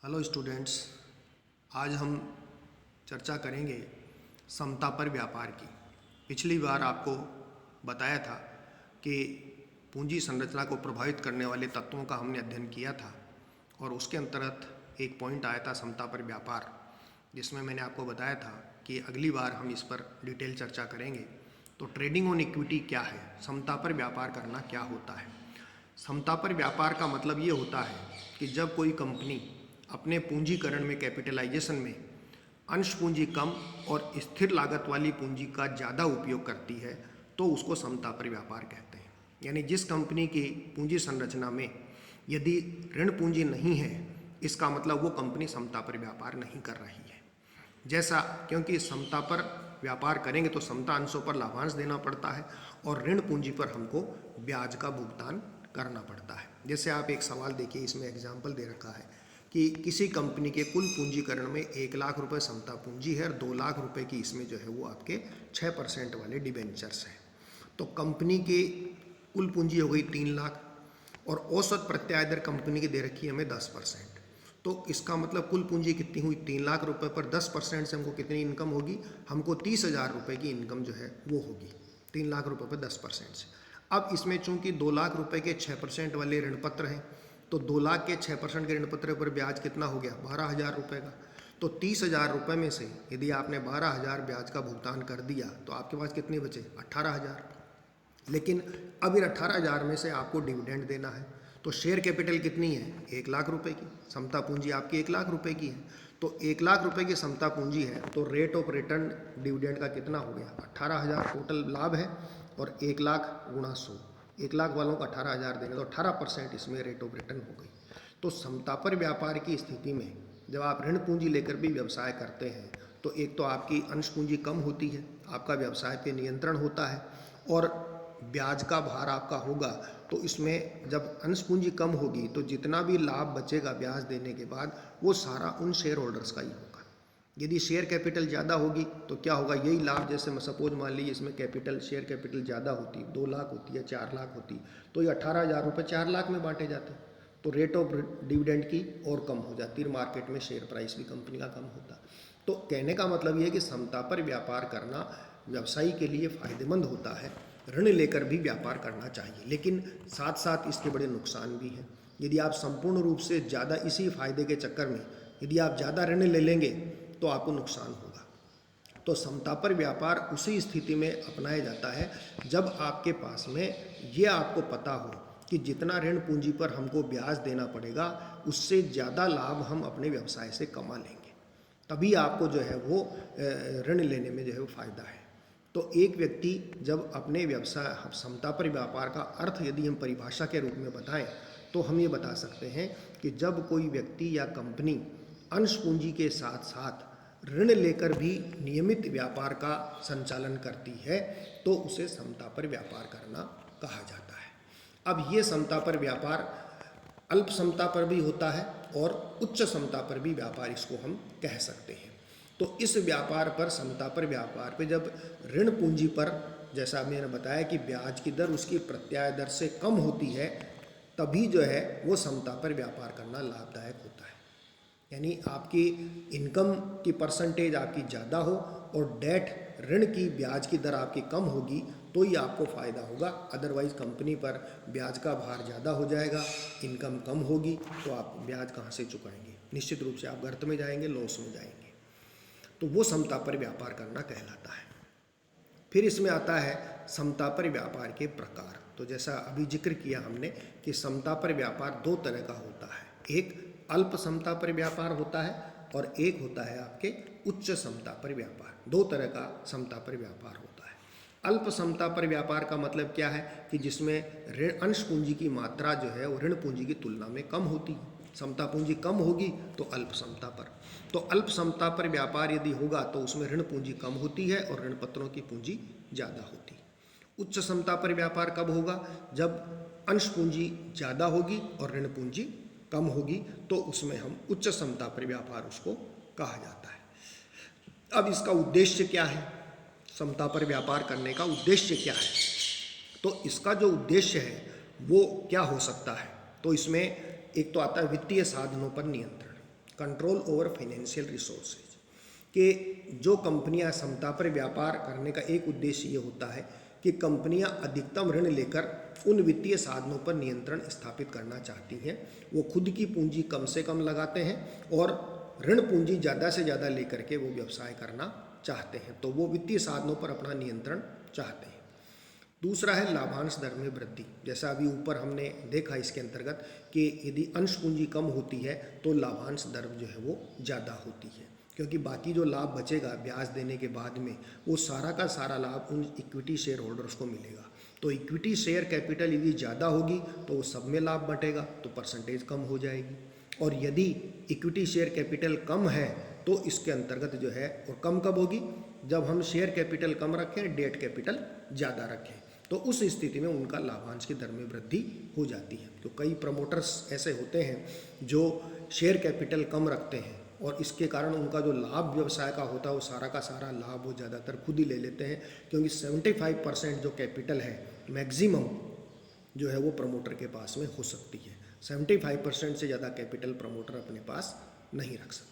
Hello students, आज हम चर्चा करेंगे समता पर व्यापार की। पिछली बार आपको बताया था कि पूंजी संरचना को प्रभावित करने वाले तत्वों का हमने अध्ययन किया था और उसके अंतर्गत एक पॉइंट आया था समता पर व्यापार, जिसमें मैंने आपको बताया था कि अगली बार हम इस पर डिटेल चर्चा करेंगे। तो ट्रेडिंग ऑन इक्विटी क्या है, समता पर व्यापार करना क्या होता है। समता पर व्यापार का मतलब ये होता है कि जब कोई कंपनी अपने पूंजीकरण में, कैपिटलाइजेशन में अंश पूंजी कम और स्थिर लागत वाली पूंजी का ज़्यादा उपयोग करती है तो उसको समता पर व्यापार कहते हैं। यानी जिस कंपनी की पूंजी संरचना में यदि ऋण पूंजी नहीं है, इसका मतलब वो कंपनी समता पर व्यापार नहीं कर रही है। जैसा क्योंकि समता पर व्यापार करेंगे तो समता अंशों पर लाभांश देना पड़ता है और ऋण पूंजी पर हमको ब्याज का भुगतान करना पड़ता है। जैसे आप एक सवाल देखिए, इसमें एग्जाम्पल दे रखा है कि किसी कंपनी के कुल पूंजीकरण में 1 लाख रुपए समता पूंजी है और 2 लाख रुपए की इसमें जो है वो आपके 6% वाले डिबेंचर्स हैं। तो कंपनी की कुल पूंजी हो गई 3 लाख और औसत प्रत्याय दर कंपनी की दे रखी है हमें 10%। तो इसका मतलब कुल पूंजी कितनी हुई, 3 लाख रुपए पर 10% से हमको कितनी इनकम होगी, हमको 30,000 रुपये की इनकम जो है वो होगी 3 लाख रुपए पर 10% से। अब इसमें चूंकि 2 लाख रुपए के 6% वाले ऋण पत्र हैं तो 2 लाख के 6% के ऋण पत्र पर ब्याज कितना हो गया, 12,000 रुपये का। तो 30,000 रुपये में से यदि आपने 12,000 ब्याज का भुगतान कर दिया तो आपके पास कितने बचे, 18,000। लेकिन अब इन 18,000 में से आपको डिविडेंड देना है तो शेयर कैपिटल कितनी है, 1 लाख रुपए की। समता पूंजी आपकी 1 लाख रुपए की है तो 1 लाख रुपए की समता पूंजी है तो रेट ऑफ रिटर्न डिविडेंड का कितना हो गया, 18,000 टोटल लाभ है और 1 लाख गुणा 100, 1 लाख वालों को 18,000 देंगे तो 18% इसमें रेट ऑफ रिटर्न हो गई। तो समता पर व्यापार की स्थिति में जब आप ऋण पूंजी लेकर भी व्यवसाय करते हैं तो एक तो आपकी अंश पूंजी कम होती है, आपका व्यवसाय पे नियंत्रण होता है और ब्याज का भार आपका होगा। तो इसमें जब अंश पूंजी कम होगी तो जितना भी लाभ बचेगा ब्याज देने के बाद वो सारा उन शेयर होल्डर्स का ही होगा। यदि शेयर कैपिटल ज़्यादा होगी तो क्या होगा, यही लाभ, जैसे सपोज मान लीजिए इसमें कैपिटल, शेयर कैपिटल ज़्यादा होती, 2 लाख होती है, 4 लाख होती, तो ये 18,000 रुपये 4 लाख में बांटे जाते, तो रेट ऑफ डिविडेंड की और कम हो जाती, मार्केट में शेयर प्राइस भी कंपनी का कम होता। तो कहने का मतलब ये है कि समता पर व्यापार करना व्यवसायी के लिए फ़ायदेमंद होता है, ऋण लेकर भी व्यापार करना चाहिए, लेकिन साथ साथ इसके बड़े नुकसान भी हैं। यदि आप संपूर्ण रूप से ज़्यादा इसी फायदे के चक्कर में यदि आप ज़्यादा ऋण ले लेंगे तो आपको नुकसान होगा। तो समता पर व्यापार उसी स्थिति में अपनाया जाता है जब आपके पास में ये आपको पता हो कि जितना ऋण पूंजी पर हमको ब्याज देना पड़ेगा उससे ज़्यादा लाभ हम अपने व्यवसाय से कमा लेंगे, तभी आपको जो है वो ऋण लेने में जो है वो फ़ायदा है। तो एक व्यक्ति जब अपने व्यवसाय, समता पर व्यापार का अर्थ यदि हम परिभाषा के रूप में बताएं तो हम ये बता सकते हैं कि जब कोई व्यक्ति या कंपनी अंश पूंजी के साथ साथ ऋण लेकर भी नियमित व्यापार का संचालन करती है तो उसे समता पर व्यापार करना कहा जाता है। अब ये समता पर व्यापार अल्प समता पर भी होता है और उच्च समता पर भी व्यापार इसको हम कह सकते हैं। तो इस व्यापार पर, समता पर व्यापार पे जब ऋण पूंजी पर, जैसा मैंने बताया कि ब्याज की दर उसकी प्रत्याय दर से कम होती है, तभी जो है वो समता पर व्यापार करना लाभदायक होता है। यानी आपकी इनकम की परसेंटेज आपकी ज़्यादा हो और डेट, ऋण की ब्याज की दर आपकी कम होगी तो ही आपको फ़ायदा होगा। अदरवाइज़ कंपनी पर ब्याज का भार ज़्यादा हो जाएगा, इनकम कम होगी तो आप ब्याज कहाँ से चुकाएंगे, निश्चित रूप से आप गर्त में जाएंगे, लॉस में जाएंगे। तो वो समता पर व्यापार करना कहलाता है। फिर इसमें आता है समता पर व्यापार के प्रकार। तो जैसा अभी जिक्र किया हमने कि समता पर व्यापार 2 तरह का होता है, एक अल्प समता पर व्यापार होता है और एक होता है आपके उच्च समता पर व्यापार। 2 तरह का समता पर व्यापार होता है। अल्प समता पर व्यापार का मतलब क्या है कि जिसमें ऋण, अंश पूंजी की मात्रा जो है वो ऋण पूंजी की तुलना में कम होती है। समता पूंजी कम होगी तो अल्प समता पर, तो अल्प समता पर व्यापार यदि होगा तो उसमें ऋण पूंजी कम होती है और ऋण पत्रों की पूंजी ज़्यादा होती है। उच्च समता पर व्यापार कब होगा, जब अंश पूंजी ज़्यादा होगी और ऋण पूंजी कम होगी, तो उसमें हम उच्च समता पर व्यापार उसको कहा जाता है। अब इसका उद्देश्य क्या है, समता पर व्यापार करने का उद्देश्य क्या है, तो इसका जो उद्देश्य है वो क्या हो सकता है, तो इसमें एक तो आता है वित्तीय साधनों पर नियंत्रण। कंट्रोल ओवर फाइनेंशियल रिसोर्सेज, कि जो कंपनियां समता पर व्यापार करने का एक उद्देश्य ये होता है कि कंपनियां अधिकतम ऋण लेकर उन वित्तीय साधनों पर नियंत्रण स्थापित करना चाहती हैं। वो खुद की पूंजी कम से कम लगाते हैं और ऋण पूंजी ज़्यादा से ज़्यादा लेकर के वो व्यवसाय करना चाहते हैं, तो वो वित्तीय साधनों पर अपना नियंत्रण चाहते हैं। दूसरा है लाभांश दर में वृद्धि। जैसा अभी ऊपर हमने देखा इसके अंतर्गत कि यदि अंश पूंजी कम होती है तो लाभांश दर जो है वो ज़्यादा होती है, क्योंकि बाकी जो लाभ बचेगा ब्याज देने के बाद में वो सारा का सारा लाभ उन इक्विटी शेयर होल्डर्स को मिलेगा। तो इक्विटी शेयर कैपिटल यदि ज़्यादा होगी तो वो सब में लाभ बटेगा, तो परसेंटेज कम हो जाएगी। और यदि इक्विटी शेयर कैपिटल कम है तो इसके अंतर्गत जो है, और कम कब होगी, जब हम शेयर कैपिटल कम रखें, डेट कैपिटल ज़्यादा रखें, तो उस स्थिति में उनका लाभांश की दर में वृद्धि हो जाती है। तो कई प्रमोटर्स ऐसे होते हैं जो शेयर कैपिटल कम रखते हैं और इसके कारण उनका जो लाभ व्यवसाय का होता है वो सारा का सारा लाभ वो ज़्यादातर खुद ही ले लेते हैं, क्योंकि 75% जो कैपिटल है मैक्सिमम जो है वो प्रमोटर के पास में हो सकती है। 75% से ज़्यादा कैपिटल प्रमोटर अपने पास नहीं रख सकता।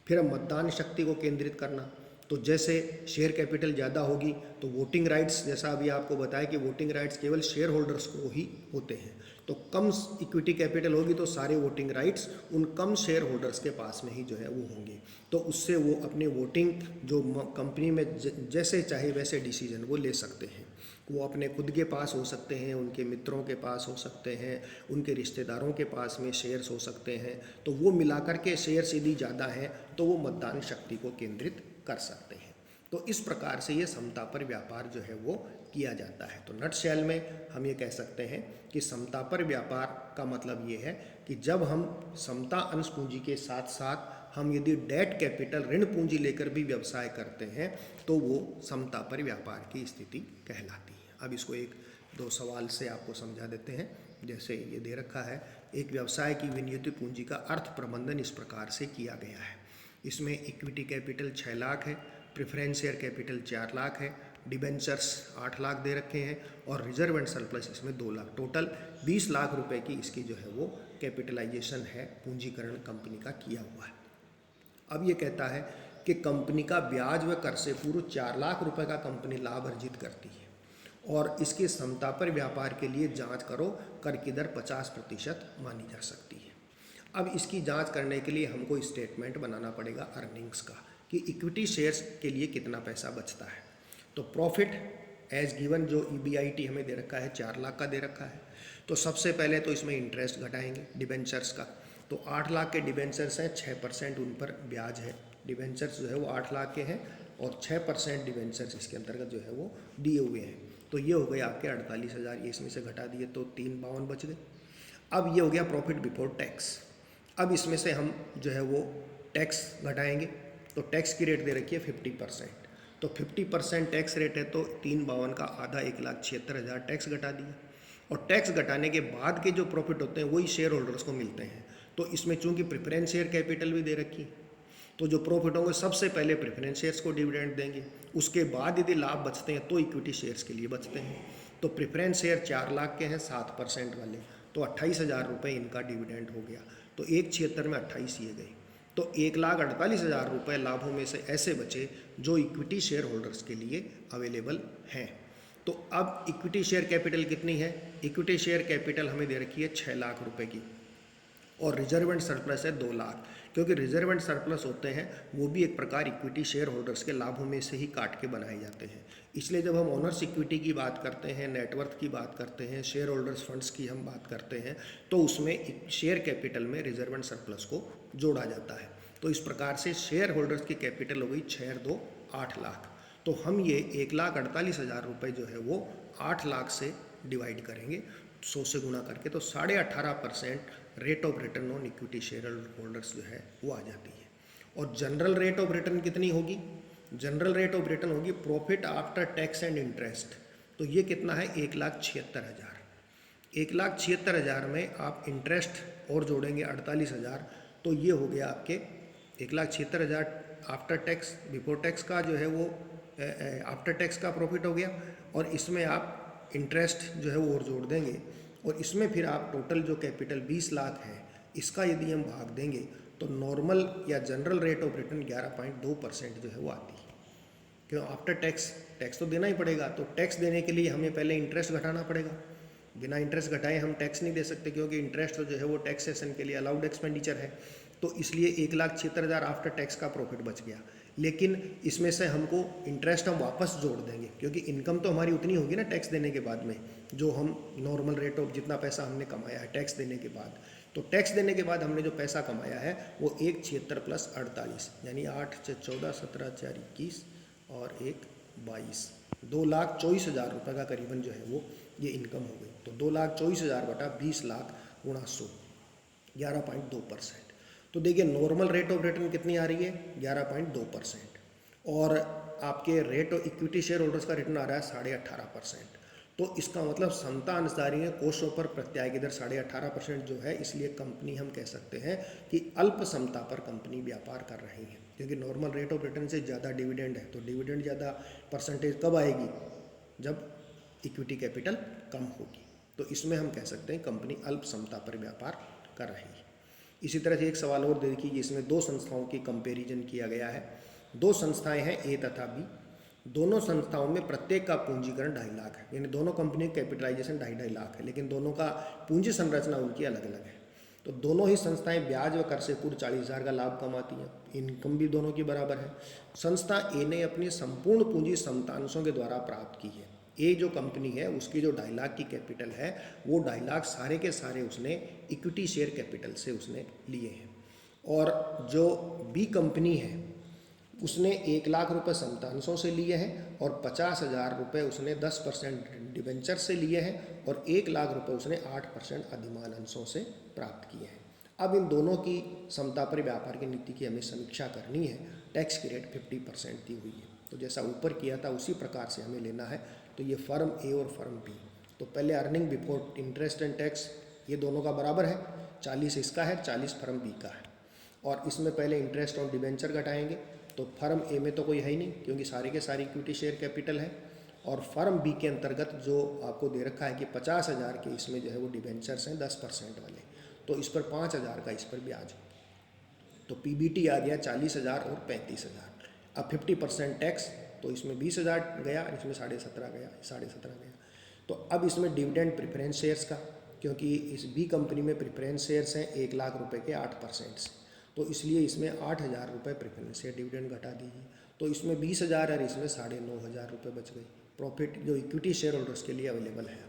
फिर अब मतदान शक्ति को केंद्रित करना, तो जैसे शेयर कैपिटल ज़्यादा होगी तो वोटिंग राइट्स, जैसा अभी आपको बताया कि वोटिंग राइट्स केवल शेयर होल्डर्स को ही होते हैं, तो कम इक्विटी कैपिटल होगी तो सारे वोटिंग राइट्स उन कम शेयर होल्डर्स के पास में ही जो है वो होंगे, तो उससे वो अपने वोटिंग जो कंपनी में जैसे चाहे वैसे डिसीजन वो ले सकते हैं। वो अपने खुद के पास हो सकते हैं, उनके मित्रों के पास हो सकते हैं, उनके रिश्तेदारों के पास में शेयर्स हो सकते हैं, तो वो मिलाकर के शेयर्स यदि ज़्यादा हैं तो वो मतदान शक्ति को केंद्रित कर सकते हैं। तो इस प्रकार से ये समता पर व्यापार जो है वो किया जाता है। तो नटशेल में हम ये कह सकते हैं कि समता पर व्यापार का मतलब ये है कि जब हम समता अंश पूंजी के साथ साथ हम यदि डेट कैपिटल ऋण पूंजी लेकर भी व्यवसाय करते हैं तो वो समता पर व्यापार की स्थिति कहलाती है। अब इसको एक दो सवाल से आपको समझा देते हैं। जैसे ये दे रखा है, एक व्यवसाय की विनियुक्त पूंजी का अर्थ प्रबंधन इस प्रकार से किया गया है। इसमें इक्विटी कैपिटल 6 लाख है, प्रेफरेंस शेयर कैपिटल 4 लाख है, डिबेंचर्स 8 लाख दे रखे हैं और रिजर्व एंड सरप्लस इसमें 2 लाख, टोटल 20 लाख रुपए की इसकी जो है वो कैपिटलाइजेशन है, पूंजीकरण कंपनी का किया हुआ है। अब ये कहता है कि कंपनी का ब्याज व कर से पूर्व 4 लाख रुपए का कंपनी लाभ अर्जित करती है और इसके समता पर व्यापार के लिए जांच करो, कर की दर 50% मानी जा सकती है। अब इसकी जांच करने के लिए हमको स्टेटमेंट बनाना पड़ेगा अर्निंग्स का, कि इक्विटी शेयर्स के लिए कितना पैसा बचता है। तो प्रॉफिट एज गिवन जो EBIT हमें दे रखा है 4 लाख का दे रखा है, तो सबसे पहले तो इसमें इंटरेस्ट घटाएंगे डिबेंचर्स का। तो 8 लाख के डिबेंचर्स हैं, 6% उन पर ब्याज है। डिबेंचर्स जो है वो 8 लाख के हैं और 6% डिबेंचर्स इसके अंतर्गत जो है वो दिए हुए हैं। तो ये हो गए आपके 48,000, ये इसमें से घटा दिए तो 352 बच गए। अब ये हो गया प्रॉफिट बिफोर टैक्स। अब इसमें से हम जो है वो टैक्स घटाएंगे, तो टैक्स की रेट दे रखी है 50%, तो 50% टैक्स रेट है तो 352 का आधा 1,76,000 टैक्स घटा दिया। और टैक्स घटाने के बाद के जो प्रॉफिट होते हैं वही शेयर होल्डर्स को मिलते हैं। तो इसमें चूंकि प्रेफरेंस शेयर कैपिटल भी दे रखी, तो जो प्रॉफिट होंगे सबसे पहले प्रेफरेंस शेयर्स को डिविडेंड देंगे, उसके बाद यदि लाभ बचते हैं तो इक्विटी शेयर्स के लिए बचते हैं। तो प्रेफरेंस शेयर 4 लाख के हैं 7% वाले, तो 28,000 रुपये इनका डिविडेंड हो गया। तो 176 में 28 ये गई, तो 1,48,000 रुपये लाभों में से ऐसे बचे जो इक्विटी शेयर होल्डर्स के लिए अवेलेबल हैं। तो अब इक्विटी शेयर कैपिटल कितनी है? इक्विटी शेयर कैपिटल हमें दे रखी है 6 लाख रुपए की और रिजर्व एंड सरप्लस है 2 लाख, क्योंकि रिजर्व एंड सरप्लस होते हैं वो भी एक प्रकार इक्विटी शेयर होल्डर्स के लाभों में से ही काट के बनाए जाते हैं। इसलिए जब हम ओनर्स इक्विटी की बात करते हैं, नेटवर्थ की बात करते हैं, शेयर होल्डर्स फंड्स की हम बात करते हैं, तो उसमें शेयर कैपिटल में रिजर्व एंड सरप्लस को जोड़ा जाता है। तो इस प्रकार से शेयर होल्डर्स की कैपिटल हो गई 6 और 2 8 लाख। तो हम ये 1,48,000 रुपये जो है वो 8 लाख से डिवाइड करेंगे, 100 से गुना करके, तो 18.5% rate of return on equity share holders जो है वो आ जाती है। और जनरल रेट ऑफ रिटर्न कितनी होगी? जनरल रेट ऑफ रिटर्न होगी profit after tax and interest. तो ये कितना है? 1,76,000। 1,76,000 में आप इंटरेस्ट और जोड़ेंगे 48,000, तो ये हो गया आपके 1,76,000 आफ्टर टैक्स, बिफोर टैक्स का जो है वो आफ्टर टैक्स का प्रॉफिट हो गया, और इसमें आप इंटरेस्ट जो है वो और जोड़ देंगे, और इसमें फिर आप टोटल जो कैपिटल 20 लाख है इसका यदि हम भाग देंगे तो नॉर्मल या जनरल रेट ऑफ रिटर्न 11.2% जो है वो आती है। क्यों? आफ्टर टैक्स तो देना ही पड़ेगा, तो टैक्स देने के लिए हमें पहले इंटरेस्ट घटाना पड़ेगा। बिना इंटरेस्ट घटाए हम टैक्स नहीं दे सकते, क्योंकि इंटरेस्ट तो जो है वो टैक्सेशन के लिए अलाउड एक्सपेंडिचर है। तो इसलिए 1,76,000 आफ्टर टैक्स का प्रॉफिट बच गया। लेकिन इसमें से हमको इंटरेस्ट हम वापस जोड़ देंगे, क्योंकि इनकम तो हमारी उतनी होगी ना टैक्स देने के बाद में, जो हम नॉर्मल रेट ऑफ जितना पैसा हमने कमाया है टैक्स देने के बाद। तो टैक्स देने के बाद हमने जो पैसा कमाया है वो 1,76 + 48 यानी 8 × 14 17 4 21 और 1 22 2,24,000 रुपये का करीबन जो है वो ये इनकम हो गई। तो 2,24,000 बटा 20 लाख गुणा 100 11.2%। तो देखिए नॉर्मल रेट ऑफ रिटर्न कितनी आ रही है 11.2%, और आपके rate of equity share holders का रिटर्न आ रहा है 18.5%। तो इसका मतलब समता अंशधारी में कोषों पर प्रत्याय की दर 18.5% जो है, इसलिए कंपनी हम कह सकते हैं कि अल्प समता पर कंपनी व्यापार कर रही है, क्योंकि नॉर्मल रेट ऑफ रिटर्न से ज़्यादा डिविडेंड है। तो डिविडेंड ज़्यादा परसेंटेज कब आएगी? जब इक्विटी कैपिटल कम होगी। तो इसमें हम कह सकते हैं कंपनी अल्प समता पर व्यापार कर रही है। इसी तरह से एक सवाल और देखिए, जिसमें दो संस्थाओं की कंपैरिजन किया गया है। दो संस्थाएं हैं ए तथा बी। दोनों संस्थाओं में प्रत्येक का पूंजीकरण 2.5 लाख है, यानी दोनों कंपनी की कैपिटलाइजेशन 2.5 लाख है, लेकिन दोनों का पूंजी संरचना उनकी अलग अलग है। तो दोनों ही संस्थाएं ब्याज व कर से पूर्व 40,000 का लाभ कमाती हैं। इनकम भी दोनों की बराबर है। संस्था ए ने अपनी संपूर्ण पूंजी समतांशों के द्वारा प्राप्त की है। ए जो कंपनी है उसकी जो 2.5 लाख की कैपिटल है वो 2.5 लाख सारे के सारे उसने इक्विटी शेयर कैपिटल से उसने लिए हैं। और जो बी कंपनी है उसने 1 लाख रुपये समतांशों से लिए हैं और 50,000 रुपये उसने 10% डिवेंचर से लिए हैं और 1 लाख रुपये उसने 8% अधिमान अंशों से प्राप्त किए हैं। अब इन दोनों की समता पर व्यापार की नीति की हमें समीक्षा करनी है। टैक्स की रेट 50% दी हुई है, तो जैसा ऊपर किया था उसी प्रकार से हमें लेना है। तो ये फर्म ए और फर्म बी, तो पहले earning before interest and tax ये दोनों का बराबर है, 40 इसका है, 40 फर्म बी का है। और इसमें पहले इंटरेस्ट और डिवेंचर घटाएंगे, तो फर्म ए में तो कोई है ही नहीं, क्योंकि सारे के सारी इक्विटी शेयर कैपिटल है। और फर्म बी के अंतर्गत जो आपको दे रखा है कि 50,000 के इसमें जो है वो डिवेंचर्स हैं 10% वाले, तो इस पर 5,000 का इस पर ब्याज। तो पीबीटी आ गया 40,000 और 35,000। अब 50% टैक्स, तो इसमें 20,000 गया, इसमें 17.5 गया, 17.5 गया। तो अब इसमें डिविडेंड प्रेफरेंस शेयर्स का, क्योंकि इस बी कंपनी में प्रेफरेंस शेयर्स हैं 1 लाख रुपए के 8% से, तो इसलिए इसमें 8,000 रुपये प्रेफरेंस शेयर डिविडेंड घटा दीजिए। तो इसमें 20,000 और इसमें 9,500 रुपये बच गए प्रॉफिट जो इक्विटी शेयर होल्डर्स के लिए अवेलेबल है।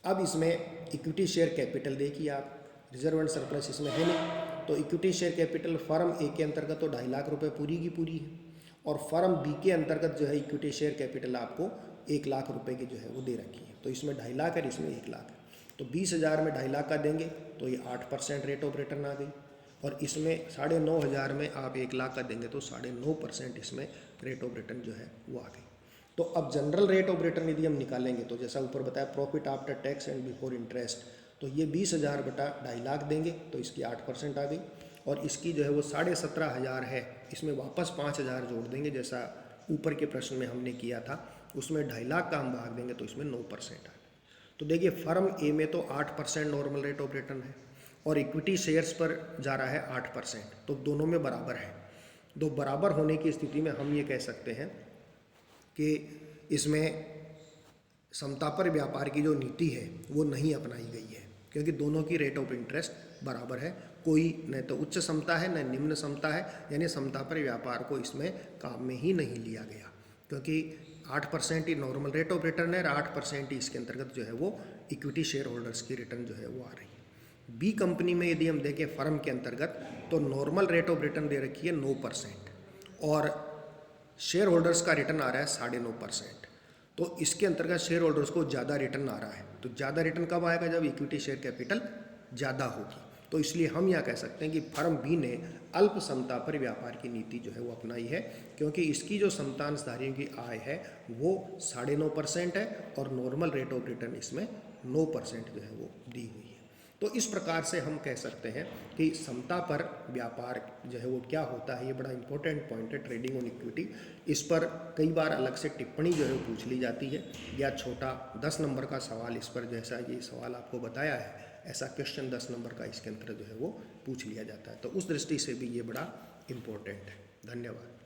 अब इसमें इक्विटी शेयर कैपिटल देखिए आप, रिजर्व एंड सरप्लस इसमें है नहीं, तो इक्विटी शेयर कैपिटल फर्म ए के अंतर्गत तो 2.5 लाख रुपये पूरी की पूरी है, और फर्म बी के अंतर्गत जो है इक्विटी शेयर कैपिटल आपको 1 लाख रुपये की जो है वो दे रखी है। तो इसमें 2.5 लाख है, इसमें 1 लाख है, तो 20,000 में 2.5 लाख का देंगे तो ये 8% रेट ऑफ रिटर्न आ गई, और इसमें 9,500 में आप 1 लाख का देंगे तो 9.5% इसमें रेट ऑफ रिटर्न जो है वो आ गई। तो अब जनरल रेट ऑफ रिटर्न यदि हम निकालेंगे तो जैसा ऊपर बताया profit after tax and before interest, तो ये 20,000 बटा 2.5 लाख देंगे तो इसकी 8% आ गई, और इसकी जो है वो 17,500 है, इसमें वापस 5,000 जोड़ देंगे जैसा ऊपर के प्रश्न में हमने किया था, उसमें 2.5 लाख का हम भाग देंगे तो इसमें 9% आ गई। तो देखिए फर्म ए में तो 8% नॉर्मल रेट ऑफ रिटर्न है और इक्विटी शेयर्स पर जा रहा है 8%, तो दोनों में बराबर है। दो बराबर होने की स्थिति में हम ये कह सकते हैं कि इसमें समता पर व्यापार की जो नीति है वो नहीं अपनाई गई है, क्योंकि दोनों की रेट ऑफ इंटरेस्ट बराबर है, कोई न तो उच्च समता है न निम्न समता है, यानी समता पर व्यापार को इसमें काम में ही नहीं लिया गया, क्योंकि 8% ही नॉर्मल रेट ऑफ रिटर्न है और 8% ही इसके अंतर्गत जो है वो इक्विटी शेयर होल्डर्स की रिटर्न जो है वो आ रही है। बी कंपनी में यदि हम देखें फर्म के अंतर्गत तो नॉर्मल रेट ऑफ रिटर्न दे रखी है 9% और शेयर होल्डर्स का रिटर्न आ रहा है 9.5%। तो इसके अंतर्गत शेयर होल्डर्स को ज़्यादा रिटर्न आ रहा है। तो ज़्यादा रिटर्न कब आएगा? जब इक्विटी शेयर कैपिटल ज़्यादा होगी। तो इसलिए हम यह कह सकते हैं कि फर्म बी ने अल्प समता पर व्यापार की नीति जो है वो अपनाई है, क्योंकि इसकी जो समतांशधारियों की आय है वो 9.5% है और नॉर्मल रेट ऑफ रिटर्न इसमें 9% जो है वो दी हुई है। तो इस प्रकार से हम कह सकते हैं कि समता पर व्यापार जो है वो क्या होता है, ये बड़ा इंपॉर्टेंट पॉइंट है ट्रेडिंग ऑन इक्विटी। इस पर कई बार अलग से टिप्पणी जो है वो पूछ ली जाती है, या छोटा 10 नंबर का सवाल इस पर, जैसा ये सवाल आपको बताया है, ऐसा क्वेश्चन 10 नंबर का इसके अंदर जो है वो पूछ लिया जाता है। तो उस दृष्टि से भी ये बड़ा इम्पोर्टेंट है। धन्यवाद।